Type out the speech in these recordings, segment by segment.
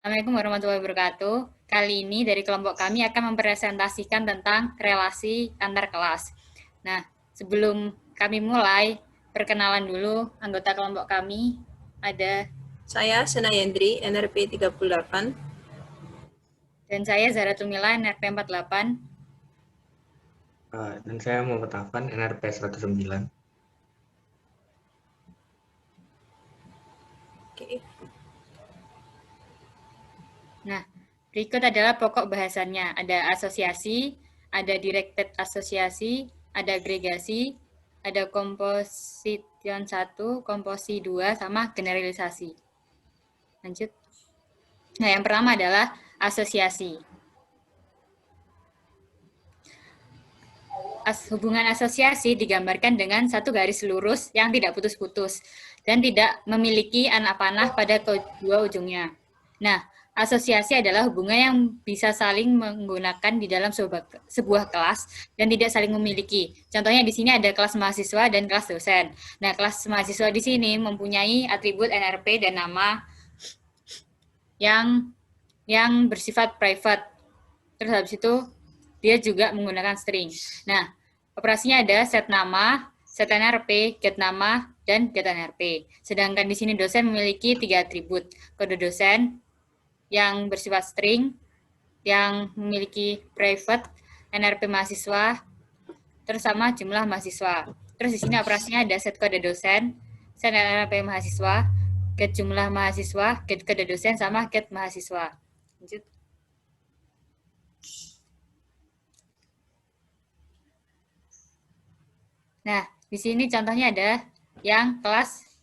Assalamualaikum warahmatullahi wabarakatuh. Kali ini dari kelompok kami akan mempresentasikan tentang relasi antar kelas. Nah, sebelum kami mulai, perkenalan dulu anggota kelompok kami. Ada Saya Senayendri, NRP 38. dan saya Zara Tumila, NRP 48. Dan saya Muhammad Afan, NRP 109. Oke. Nah, berikut adalah pokok bahasannya. Ada asosiasi, ada directed asosiasi, ada agregasi, ada komposition 1, komposi 2, sama generalisasi. Lanjut. Nah, yang pertama adalah asosiasi. Hubungan asosiasi digambarkan dengan satu garis lurus yang tidak putus-putus dan tidak memiliki anak panah pada kedua ujungnya. Nah, asosiasi adalah hubungan yang bisa saling menggunakan di dalam sebuah kelas dan tidak saling memiliki. Contohnya di sini ada kelas mahasiswa dan kelas dosen. Nah, kelas mahasiswa di sini mempunyai atribut NRP dan nama yang bersifat private. Terus habis itu dia juga menggunakan string. Nah, operasinya ada set nama, set NRP, get nama, dan get NRP. Sedangkan di sini dosen memiliki 3 atribut. Kode dosen yang bersifat string, yang memiliki private, NRP mahasiswa, terus sama jumlah mahasiswa. Terus di sini operasinya ada set kode dosen, set NRP mahasiswa, get jumlah mahasiswa, get kode dosen, sama get mahasiswa. Lanjut. Nah, di sini contohnya ada yang kelas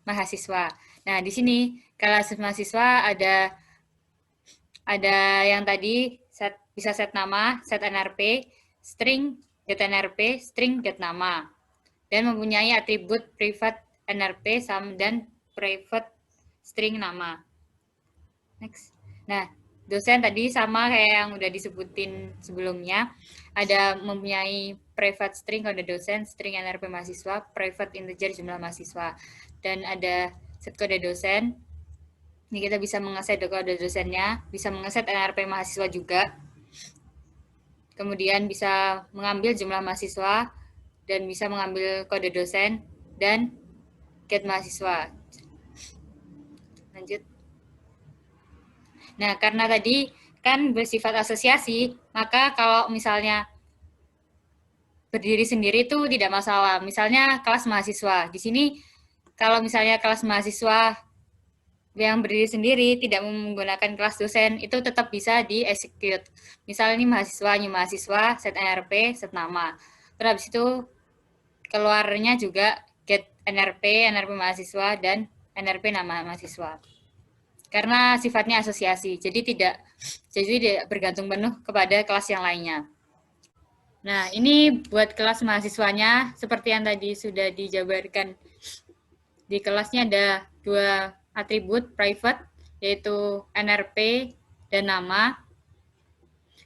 mahasiswa. Nah, di sini kelas mahasiswa ada yang tadi bisa set nama, set NRP, string get NRP, string get nama, dan mempunyai atribut private NRP dan private string nama. Next. Nah, dosen tadi sama kayak yang udah disebutin sebelumnya, ada mempunyai private string kode dosen, string NRP mahasiswa, private integer jumlah mahasiswa, dan ada set kode dosen. Ini kita bisa mengeset kode dosennya, bisa mengeset NRP mahasiswa juga. Kemudian bisa mengambil jumlah mahasiswa dan bisa mengambil kode dosen dan get mahasiswa. Lanjut. Nah, karena tadi kan bersifat asosiasi, maka kalau misalnya berdiri sendiri itu tidak masalah. Misalnya kelas mahasiswa. Di sini kalau misalnya kelas mahasiswa yang berdiri sendiri tidak menggunakan kelas dosen, itu tetap bisa di-execute. Misalnya ini mahasiswa, new mahasiswa, set NRP, set nama. Terus habis itu keluarnya juga get NRP, NRP mahasiswa, dan NRP nama mahasiswa. Karena sifatnya asosiasi, jadi tidak bergantung penuh kepada kelas yang lainnya. Nah, ini buat kelas mahasiswanya, seperti yang tadi sudah dijabarkan. Di kelasnya ada 2 atribut private, yaitu NRP dan nama,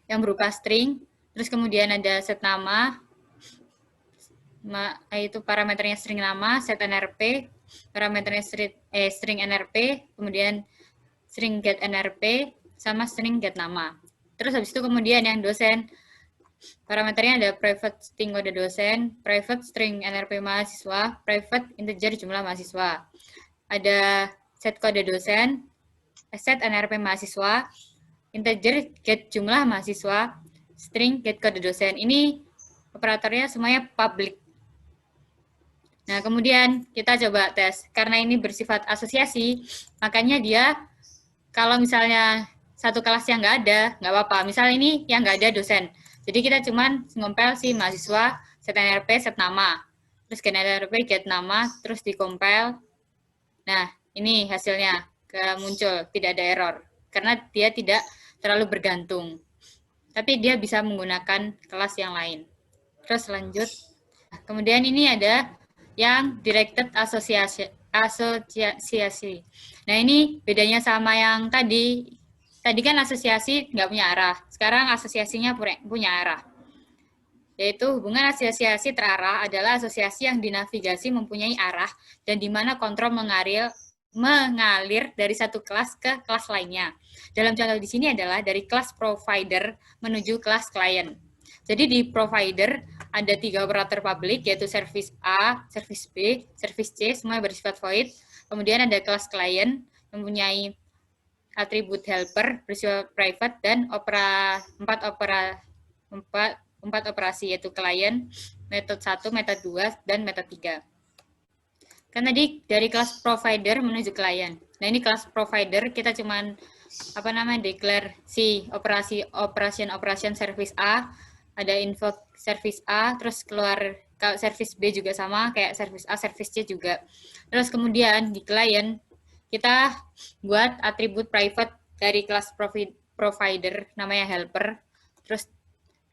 yang berupa string. Terus kemudian ada set nama, yaitu parameternya string nama, set NRP, parameternya string NRP, kemudian string get NRP, sama string get nama. Terus habis itu kemudian yang dosen, parameternya ada private string kode dosen, private string NRP mahasiswa, private integer jumlah mahasiswa. Ada set kode dosen, set NRP mahasiswa, integer get jumlah mahasiswa, string get kode dosen. Ini operatornya semuanya public. Nah, kemudian kita coba tes. Karena ini bersifat asosiasi, makanya dia kalau misalnya satu kelas yang nggak ada, nggak apa-apa. Misalnya ini yang nggak ada dosen. Jadi kita cuman ngompel si mahasiswa, set NRP, set nama. Terus get NRP, get nama, terus dikompel. Nah, ini hasilnya muncul, tidak ada error. Karena dia tidak terlalu bergantung. Tapi dia bisa menggunakan kelas yang lain. Terus lanjut. Kemudian ini ada yang directed asosiasi. Nah, ini bedanya sama yang tadi. Tadi kan asosiasi nggak punya arah. Sekarang asosiasinya punya arah. Yaitu hubungan asosiasi terarah adalah asosiasi yang dinavigasi mempunyai arah dan di mana kontrol mengalir mengalir dari satu kelas ke kelas lainnya. Dalam contoh di sini adalah dari kelas provider menuju kelas klien. Jadi di provider ada 3 operator publik, yaitu service A, service B, service C, semua bersifat void. Kemudian ada kelas klien, mempunyai atribut helper, bersifat private, dan empat operasi, yaitu klien, metode 1, metode 2, dan metode 3. Kan tadi dari kelas provider menuju klien. Nah, ini kelas provider kita cuman declare si operation service A, ada info service A, terus keluar service B juga sama kayak service A, service C juga. Terus kemudian di klien kita buat atribut private dari kelas provider namanya helper. Terus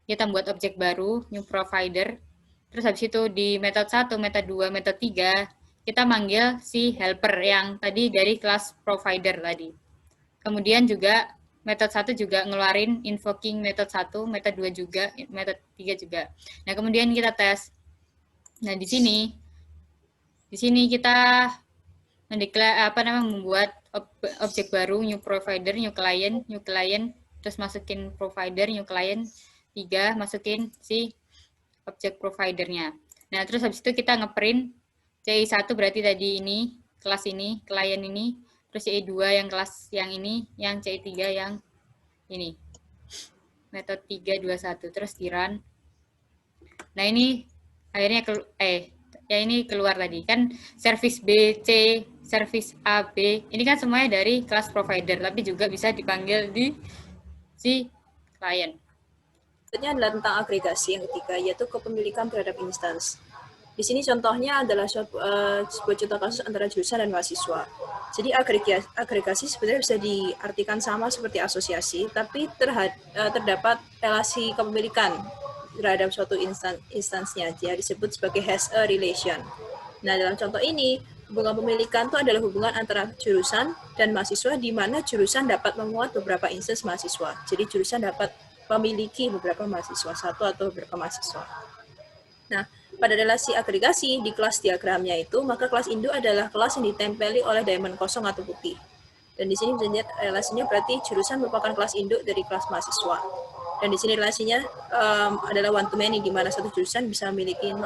kita buat objek baru new provider. Terus habis itu di metode 1, metode 2, metode 3 kita manggil si helper yang tadi dari kelas provider tadi. Kemudian juga metode 1 juga ngeluarin invoking metode 1, metode 2 juga, metode 3 juga. Nah, kemudian kita tes. Nah, di sini kita membuat objek baru new provider, new client, terus masukin provider, new client, 3 masukin si objek providernya. Nah, terus habis itu kita ngeprint CI1 berarti tadi ini, kelas ini, klien ini, terus CI2 yang kelas yang ini, yang CI3 yang ini. Metode 321, terus di run. Nah, ini akhirnya ini keluar tadi. Kan service B, C, service A, B, ini kan semuanya dari kelas provider, tapi juga bisa dipanggil di si klien. Selanjutnya adalah tentang agregasi yang ketiga, yaitu kepemilikan terhadap instans. Di sini contohnya adalah sebuah contoh kasus antara jurusan dan mahasiswa. Jadi agregasi sebenarnya bisa diartikan sama seperti asosiasi, tapi terdapat relasi kepemilikan terhadap suatu instansnya, dia disebut sebagai has a relation. Nah, dalam contoh ini, hubungan pemilikan itu adalah hubungan antara jurusan dan mahasiswa, di mana jurusan dapat memuat beberapa instans mahasiswa. Jadi jurusan dapat memiliki beberapa mahasiswa, satu atau beberapa mahasiswa. Nah, pada relasi agregasi di kelas diagramnya itu, maka kelas induk adalah kelas yang ditempeli oleh diamond kosong atau putih. Dan di sini bisa dilihat relasinya berarti jurusan merupakan kelas induk dari kelas mahasiswa. Dan di sini relasinya adalah one to many, di mana satu jurusan bisa memiliki 0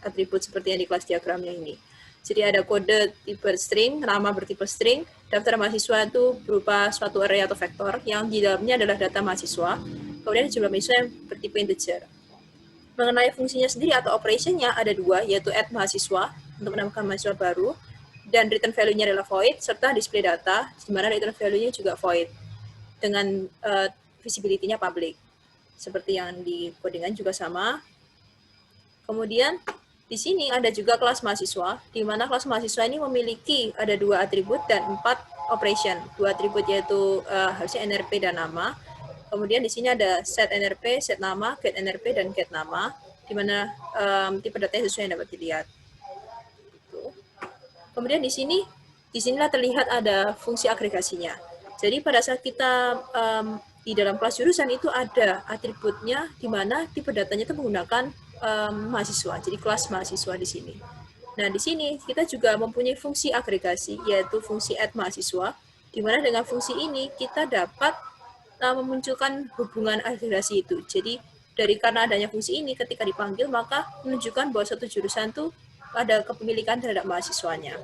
atribut seperti yang di kelas diagramnya ini. Jadi ada kode tipe string, nama bertipe string, daftar mahasiswa itu berupa suatu array atau vektor, yang di dalamnya adalah data mahasiswa, kemudian jumlah mahasiswa yang bertipe integer. Mengenai fungsinya sendiri atau operationnya ada 2, yaitu add mahasiswa untuk menambahkan mahasiswa baru, dan return value-nya adalah void, serta display data, di mana return value-nya juga void, dengan visibility-nya public. Seperti yang di codingan juga sama. Kemudian di sini ada juga kelas mahasiswa, di mana kelas mahasiswa ini memiliki ada 2 atribut dan 4 operation. 2 atribut yaitu harusnya NRP dan nama. Kemudian di sini ada set NRP, set nama, get NRP, dan get nama, di mana tipe datanya sesuai yang dapat dilihat. Kemudian disinilah terlihat ada fungsi agregasinya. Jadi pada saat kita di dalam kelas jurusan itu ada atributnya, di mana tipe datanya itu menggunakan mahasiswa, jadi kelas mahasiswa di sini. Nah, di sini kita juga mempunyai fungsi agregasi, yaitu fungsi add mahasiswa, di mana dengan fungsi ini kita dapat memunculkan hubungan agregasi itu. Jadi karena adanya fungsi ini, ketika dipanggil maka menunjukkan bahwa suatu jurusan itu ada kepemilikan terhadap mahasiswanya.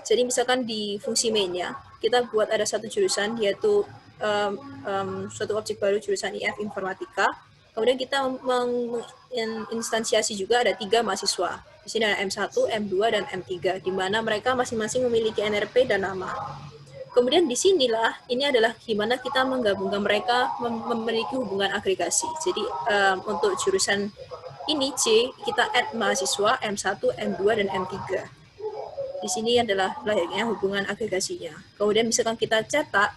Jadi misalkan di fungsi main-nya kita buat ada satu jurusan, yaitu suatu objek baru jurusan IF Informatika. Kemudian kita menginstansiasi juga ada 3 mahasiswa. Di sini ada M1, M2, dan M3, di mana mereka masing-masing memiliki NRP dan nama. Kemudian di sinilah, ini adalah gimana kita menggabungkan mereka memiliki hubungan agregasi. Jadi untuk jurusan ini C, kita add mahasiswa M1, M2, dan M3. Di sini adalah layaknya hubungan agregasinya. Kemudian misalkan kita cetak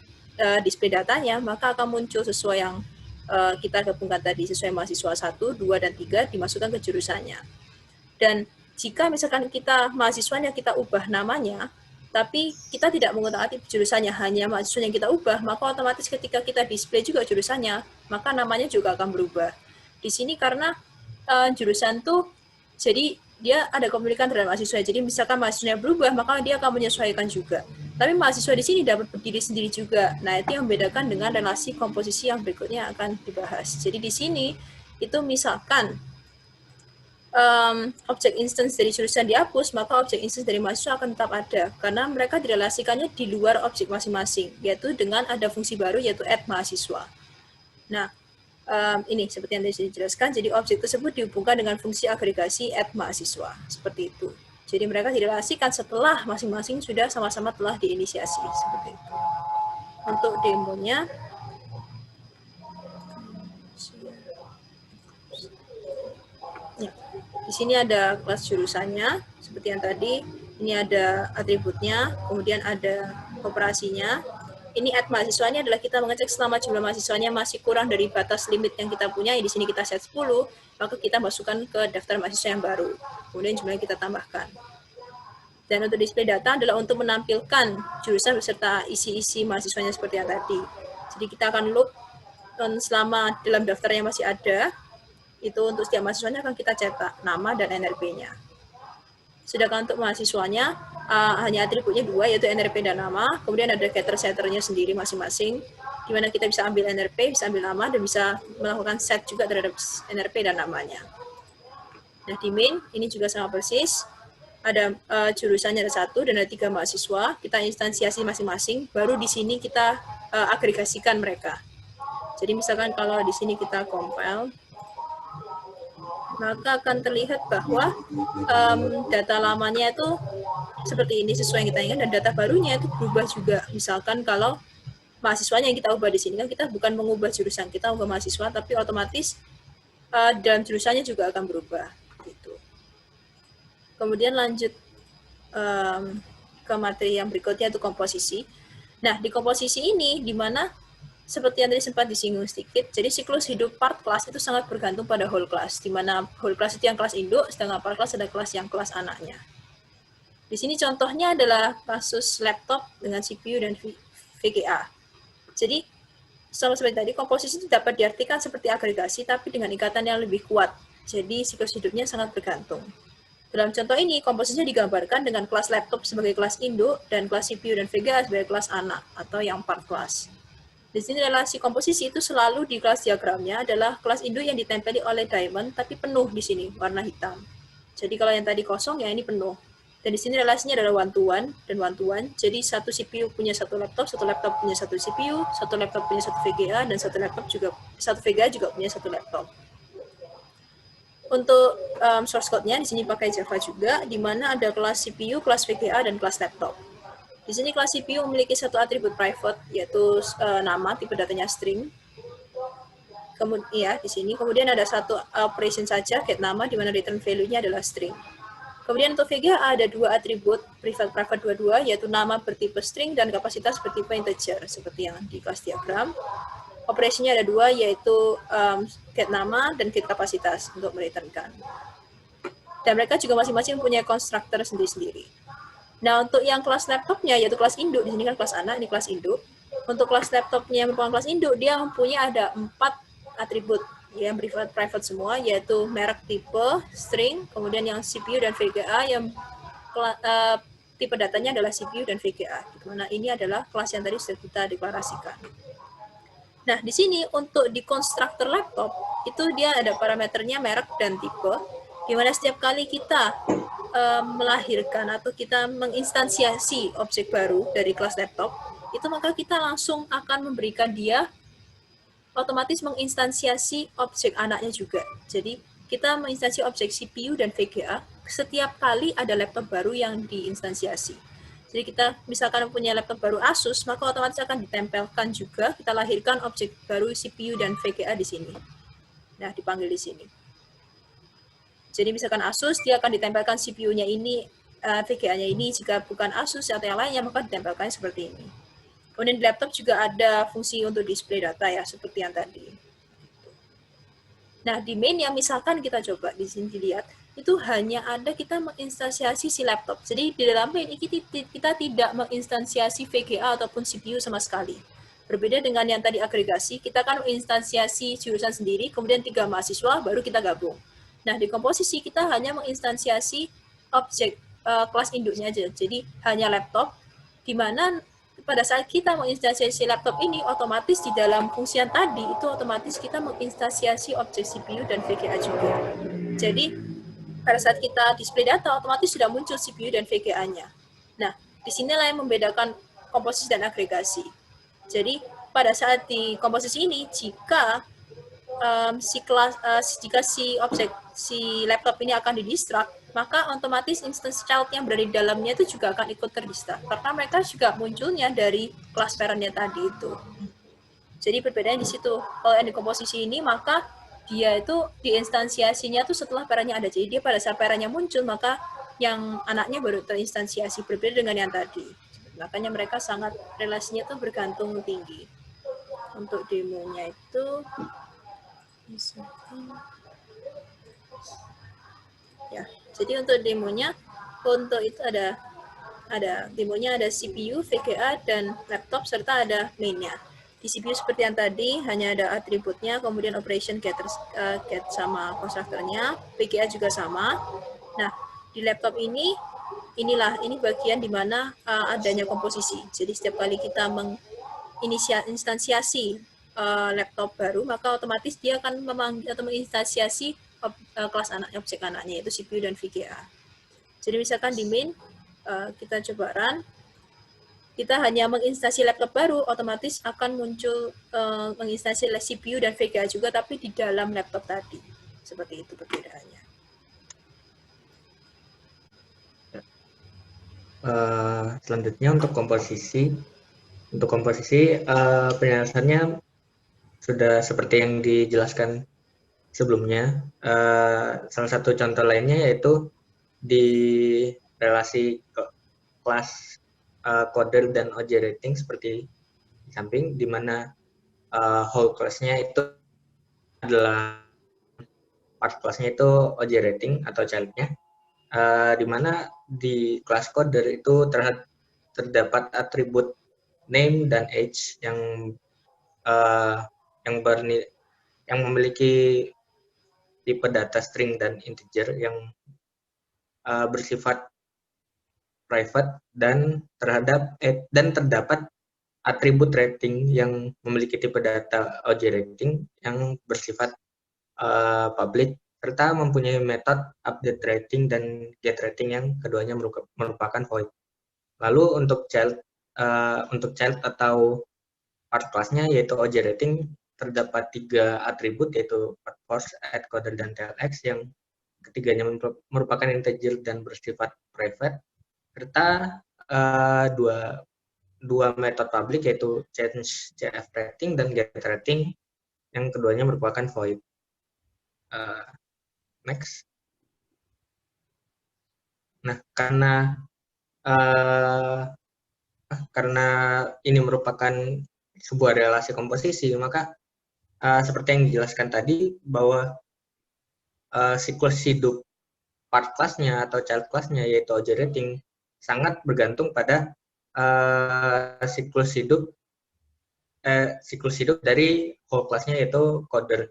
display datanya, maka akan muncul sesuai yang kita gabungkan tadi, sesuai mahasiswa 1, 2, dan 3 dimasukkan ke jurusannya. Dan jika misalkan mahasiswanya kita ubah namanya, tapi kita tidak mengutak-atik jurusannya, hanya mahasiswa yang kita ubah, maka otomatis ketika kita display juga jurusannya, maka namanya juga akan berubah. Di sini karena jurusan tuh, jadi dia ada kepemilikan terhadap mahasiswa. Jadi misalkan mahasiswanya berubah, maka dia akan menyesuaikan juga. Tapi mahasiswa di sini dapat berdiri sendiri juga. Nah, itu yang membedakan dengan relasi komposisi yang berikutnya akan dibahas. Jadi di sini itu misalkan objek instance dari jurusan dihapus, maka objek instance dari mahasiswa akan tetap ada, karena mereka direlasikannya di luar objek masing-masing, yaitu dengan ada fungsi baru, yaitu add mahasiswa. Nah, ini seperti yang tadi dijelaskan, jadi objek tersebut dihubungkan dengan fungsi agregasi add mahasiswa, seperti itu. Jadi mereka direlasikan setelah masing-masing sudah sama-sama telah diinisiasi, seperti itu. Untuk demonya, di sini ada kelas jurusannya, seperti yang tadi. Ini ada atributnya, kemudian ada operasinya. Ini add mahasiswanya adalah kita mengecek selama jumlah mahasiswanya masih kurang dari batas limit yang kita punya. Di sini kita set 10, maka kita masukkan ke daftar mahasiswa yang baru. Kemudian jumlahnya kita tambahkan. Dan untuk display data adalah untuk menampilkan jurusan beserta isi-isi mahasiswanya seperti yang tadi. Jadi kita akan loop selama dalam daftarnya masih ada. Itu untuk setiap mahasiswanya akan kita cetak nama dan NRP-nya. Sedangkan untuk mahasiswanya hanya atributnya 2, yaitu NRP dan nama. Kemudian ada getter setternya sendiri masing-masing, di mana kita bisa ambil NRP, bisa ambil nama, dan bisa melakukan set juga terhadap NRP dan namanya. Nah, di main ini juga sama persis. Ada jurusannya ada 1 dan ada 3 mahasiswa. Kita instansiasi masing-masing, baru di sini kita agregasikan mereka. Jadi misalkan kalau di sini kita compile, maka akan terlihat bahwa data lamanya itu seperti ini sesuai yang kita inginkan, dan data barunya itu berubah juga. Misalkan kalau mahasiswanya yang kita ubah di sini, kan kita bukan mengubah jurusan, kita ubah mahasiswa, tapi otomatis dalam jurusannya juga akan berubah. Gitu. Kemudian lanjut ke materi yang berikutnya, itu komposisi. Nah, di komposisi ini, di mana seperti yang tadi sempat disinggung sedikit, jadi siklus hidup part class itu sangat bergantung pada whole class, di mana whole class itu yang kelas induk, sedangkan part class ada kelas yang kelas anaknya. Di sini contohnya adalah kasus laptop dengan CPU dan VGA. Jadi, seperti tadi, komposisi itu dapat diartikan seperti agregasi, tapi dengan ikatan yang lebih kuat. Jadi, siklus hidupnya sangat bergantung. Dalam contoh ini, komposisinya digambarkan dengan kelas laptop sebagai kelas induk, dan kelas CPU dan VGA sebagai kelas anak, atau yang part class. Di sini relasi komposisi itu selalu di kelas diagramnya adalah kelas induk yang ditempeli oleh diamond, tapi penuh di sini, warna hitam. Jadi kalau yang tadi kosong, ya ini penuh. Dan di sini relasinya adalah one-to-one dan one-to-one. Jadi satu CPU punya satu laptop punya satu CPU, satu laptop punya satu VGA, dan satu VGA juga punya satu laptop. Untuk source code-nya di sini pakai Java juga, di mana ada kelas CPU, kelas VGA, dan kelas laptop. Di sini kelas CPU memiliki satu atribut private, yaitu nama, tipe datanya string. Kemudian ya, di sini kemudian ada satu operation saja, get nama, di mana return value-nya adalah string. Kemudian untuk VGA ada 2 atribut private dua-dua, yaitu nama bertipe string dan kapasitas bertipe integer, seperti yang di kelas diagram. Operasinya ada 2, yaitu get nama dan get kapasitas untuk mereturnkan. Dan mereka juga masing-masing punya konstruktor sendiri-sendiri. Nah, untuk yang kelas laptopnya, yaitu kelas induk, di sini kan kelas anak, ini kelas induk. Untuk kelas laptopnya yang merupakan kelas induk, dia mempunyai ada 4 atribut yang private semua, yaitu merek, tipe, string, kemudian yang CPU dan VGA yang tipe datanya adalah CPU dan VGA. Dimana ini adalah kelas yang tadi sudah kita deklarasikan. Nah, di sini untuk di konstruktor laptop, itu dia ada parameternya merek dan tipe, di mana setiap kali kita melahirkan atau kita menginstansiasi objek baru dari kelas laptop, itu maka kita langsung akan memberikan dia otomatis menginstansiasi objek anaknya juga. Jadi kita menginstansiasi objek CPU dan VGA setiap kali ada laptop baru yang diinstansiasi. Jadi kita misalkan punya laptop baru Asus, maka otomatis akan ditempelkan juga, kita lahirkan objek baru CPU dan VGA di sini. Nah, dipanggil di sini. Jadi misalkan Asus, dia akan ditempelkan CPU-nya ini, VGA-nya ini. Jika bukan Asus atau yang lainnya, maka ditempelkan seperti ini. Kemudian di laptop juga ada fungsi untuk display data ya, seperti yang tadi. Nah, di main yang misalkan kita coba di sini dilihat, itu hanya ada kita menginstansiasi si laptop. Jadi di dalam main kita tidak menginstansiasi VGA ataupun CPU sama sekali. Berbeda dengan yang tadi agregasi, kita kan menginstansiasi jurusan sendiri, kemudian 3 mahasiswa, baru kita gabung. Nah, di komposisi kita hanya menginstansiasi objek kelas induknya aja. Jadi hanya laptop, di mana pada saat kita menginstansiasi laptop ini, otomatis di dalam fungsian tadi, itu otomatis kita menginstansiasi objek CPU dan VGA juga. Jadi pada saat kita display data, otomatis sudah muncul CPU dan VGA-nya. Nah, disinilah yang membedakan komposisi dan agregasi. Jadi pada saat di komposisi ini, jika jika si objek si laptop ini akan didistract, maka otomatis instance child yang berada di dalamnya itu juga akan ikut terdistract karena mereka juga munculnya dari kelas parentnya tadi itu. Jadi perbedaannya di situ. Kalau yang di komposisi ini, maka dia itu diinstansiasinya tuh setelah parentnya ada. Jadi dia pada saat parentnya muncul, maka yang anaknya baru terinstansiasi, berbeda dengan yang tadi. Makanya mereka sangat relasinya tuh bergantung tinggi. Untuk demonya itu ya. Jadi untuk demonya, untuk itu ada demonya ada CPU, VGA, dan laptop, serta ada mainnya. Di CPU seperti yang tadi, hanya ada atributnya, kemudian operation get sama konstruktornya, VGA juga sama. Nah, di laptop ini, ini bagian di mana adanya komposisi. Jadi setiap kali kita menginstansiasi laptop baru, maka otomatis dia akan memanggil atau menginstansiasi kelas objek anaknya, yaitu CPU dan VGA. Jadi misalkan di main, kita coba run, kita hanya menginstansi laptop baru, otomatis akan muncul menginstansi CPU dan VGA juga, tapi di dalam laptop tadi. Seperti itu perbedaannya. Selanjutnya untuk komposisi. Untuk komposisi, penjelasannya sudah seperti yang dijelaskan sebelumnya. Salah satu contoh lainnya yaitu di relasi kelas coder dan object rating seperti di samping, di mana whole class-nya itu adalah part class-nya itu object rating atau child-nya, di mana di kelas coder itu terdapat atribut name dan age yang memiliki tipe data string dan integer yang bersifat private, dan terdapat atribut rating yang memiliki tipe data object rating yang bersifat public, serta mempunyai metode update rating dan get rating yang keduanya merupakan void. Lalu untuk child atau part class-nya yaitu object rating, terdapat 3 atribut yaitu part force, add coder, dan tailx yang ketiganya merupakan integer dan bersifat private, serta dua metode public yaitu change cf rating dan get rating yang keduanya merupakan void. Next. Nah, karena ini merupakan sebuah relasi komposisi, maka seperti yang dijelaskan tadi bahwa siklus hidup part class-nya atau child class-nya yaitu object rating sangat bergantung pada siklus hidup dari whole class-nya yaitu coder.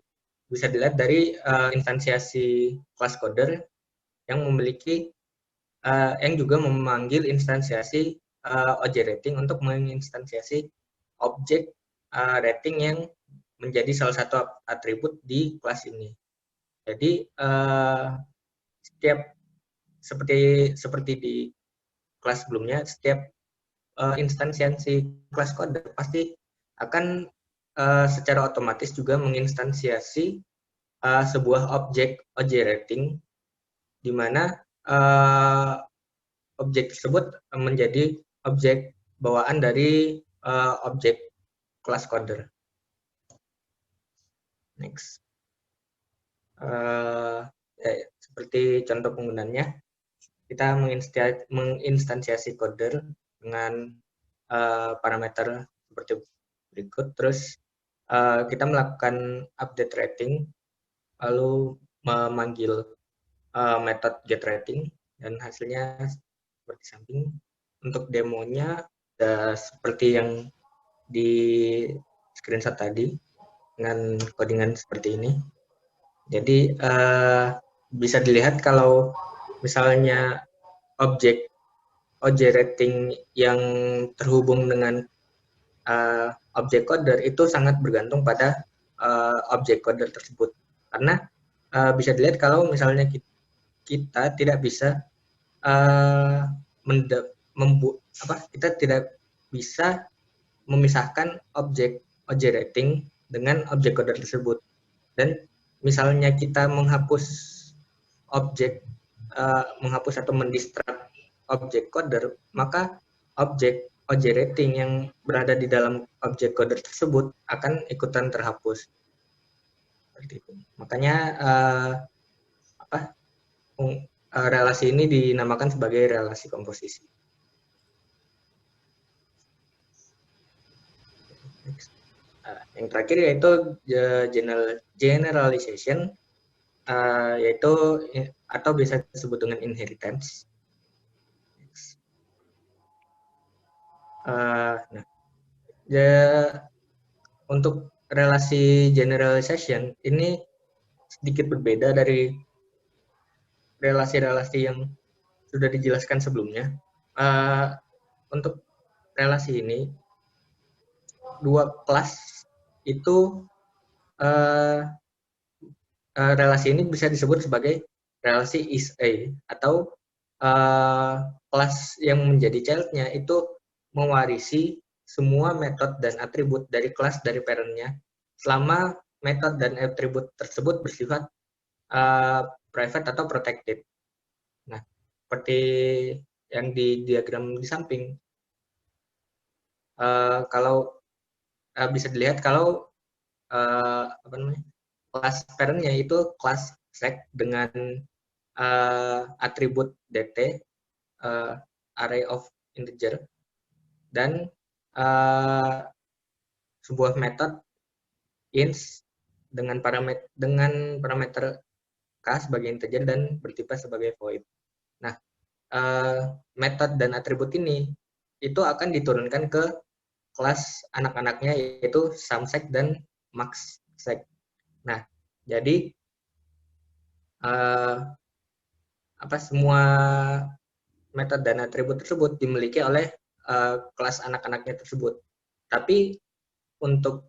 Bisa dilihat dari instansiasi kelas coder yang memiliki yang juga memanggil instansiasi object rating untuk menginstansiasi objek rating yang menjadi salah satu atribut di kelas ini. Jadi setiap seperti di kelas sebelumnya, setiap instansiasi kelas coder pasti akan secara otomatis juga menginstansiasi sebuah objek rating, di mana objek tersebut menjadi objek bawaan dari objek kelas coder. Next. Seperti contoh penggunaannya, kita menginstansiasi coder dengan parameter seperti berikut. Terus kita melakukan update rating, lalu memanggil metode get rating, dan hasilnya seperti samping. Untuk demonya seperti yang di screenshot tadi dengan codingan seperti ini. Jadi bisa dilihat kalau misalnya objek rating yang terhubung dengan objek coder itu sangat bergantung pada objek coder tersebut. Karena bisa dilihat kalau misalnya kita tidak bisa kita tidak bisa memisahkan objek rating dengan objek coder tersebut. Dan misalnya kita menghapus atau mendistrak objek coder, maka objek rating yang berada di dalam objek coder tersebut akan ikutan terhapus. Seperti itu. Makanya relasi ini dinamakan sebagai relasi komposisi. Yang terakhir yaitu generalization, yaitu atau bisa disebut dengan inheritance. Untuk relasi generalization ini sedikit berbeda dari relasi-relasi yang sudah dijelaskan sebelumnya. Untuk relasi ini, dua kelas itu relasi ini bisa disebut sebagai relasi is A, atau kelas yang menjadi childnya itu mewarisi semua metode dan atribut dari kelas dari parent-nya selama metode dan atribut tersebut bersifat private atau protected. Nah, seperti yang di diagram di samping, kalau bisa dilihat kalau kelas parent-nya itu kelas sec dengan atribut dt, array of integer, dan sebuah metode ins dengan parameter k sebagai integer dan bertipe sebagai void. Nah, metode dan atribut ini itu akan diturunkan ke kelas anak-anaknya, yaitu sumsec dan maxsec. Nah, jadi semua metode dan atribut tersebut dimiliki oleh kelas anak-anaknya tersebut. Tapi untuk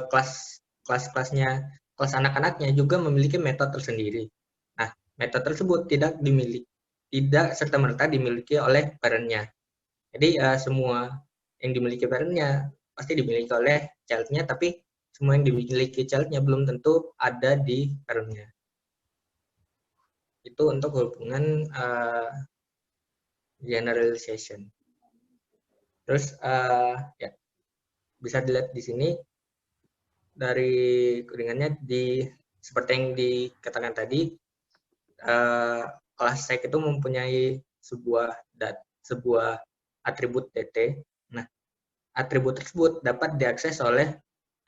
kelas anak-anaknya juga memiliki metode tersendiri. Nah, metode tersebut tidak serta-merta dimiliki oleh parent-nya. Jadi semua yang dimiliki parent-nya pasti dimiliki oleh child-nya, tapi semua yang dimiliki child-nya belum tentu ada di parent-nya. Itu untuk hubungan generalization. Terus ya, bisa dilihat di sini dari codingannya, seperti yang dikatakan tadi, kelas sec itu mempunyai sebuah atribut dt. Nah, atribut tersebut dapat diakses oleh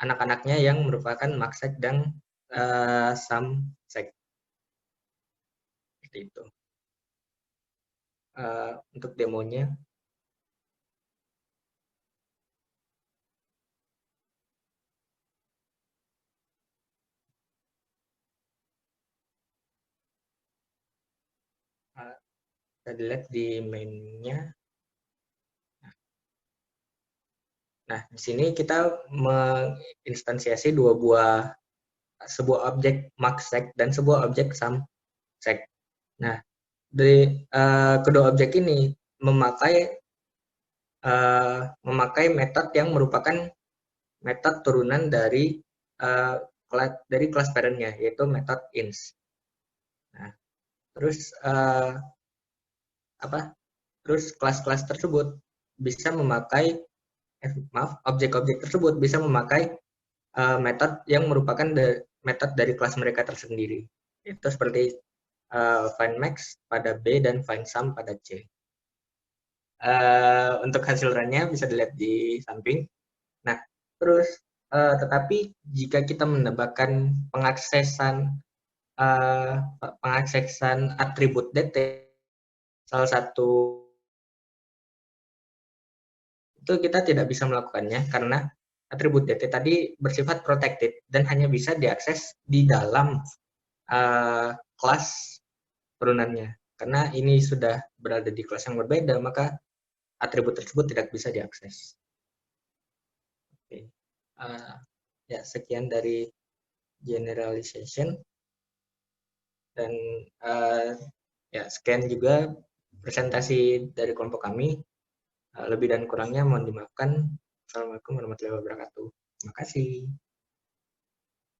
anak-anaknya yang merupakan maxsec dan sumsec. Seperti itu. Untuk demonya. Kita dilihat di main-nya. Nah, di sini kita menginstansiasi sebuah objek maxsec dan sebuah objek sumsec. Nah, dari kedua objek ini memakai metode yang merupakan metode turunan dari kelas parent-nya, yaitu metode ins. Nah, terus kelas-kelas tersebut bisa memakai objek-objek tersebut bisa memakai metode yang merupakan metode dari kelas mereka tersendiri. Itu seperti find max pada B dan find sum pada C. Untuk hasil run-nya bisa dilihat di samping. Nah, terus tetapi jika kita menambahkan pengaksesan atribut dt, salah satu itu kita tidak bisa melakukannya karena atribut dt tadi bersifat protected dan hanya bisa diakses di dalam kelas turunannya. Karena ini sudah berada di kelas yang berbeda, maka atribut tersebut tidak bisa diakses. Oke. Ya, sekian dari generalization. Dan ya, sekian juga presentasi dari kelompok kami. Lebih dan kurangnya mohon dimaafkan. Assalamualaikum warahmatullahi wabarakatuh. Terima kasih.